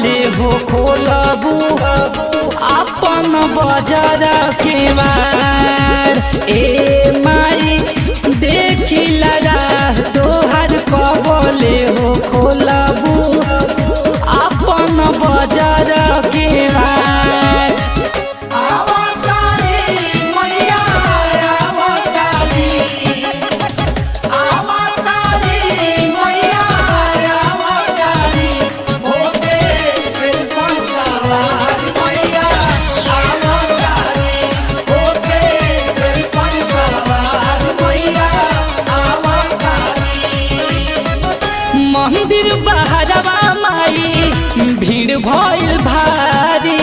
कबले हो खोलबू अपन बाजार के बार। ए माई देखी लगा तोहर कबले हो खोलबू अपन बाजार के बार। मंदिर बहरवा माई भीड़ भइल भारी,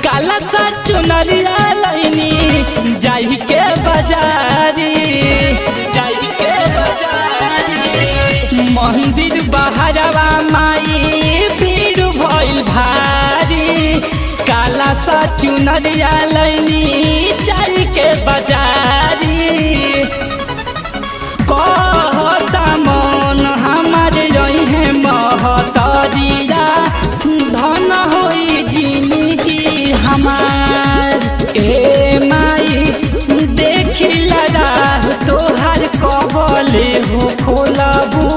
काला सा चुनरिया लैनी जाई के बाजारी, जाई के बाजारी। मंदिर बहरवा माई भीड़ भइल भारी, काला सा चुनरिया लैनी जाई के बाजारी। कहता मन हमारे रही है महतरिया, धन होई जिंदगी हमार। ए माई देखी लगा तोहर कबले हो खोलबू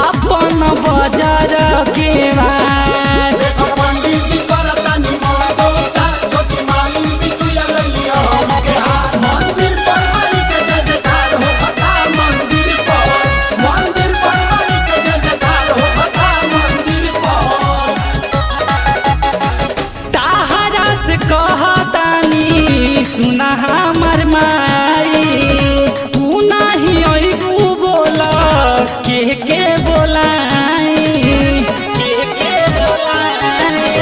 अपन बाजार के बार। सुना हमर माई तू नहीं अबू बोला के बोलाई, के बोलाई।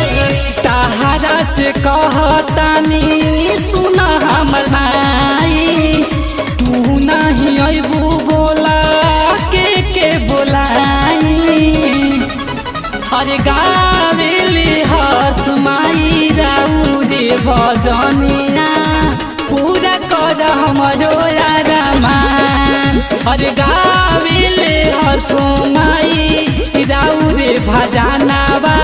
तहरा से कहतानी सुना हमर माई तू नहीं अबू बोला के बोलाई। अरे गावेली हर्ष माई राउ रे भजनिया पूरा कर हमरो रामान। अरे गावेले हर्ष माई राउ रे भजनावा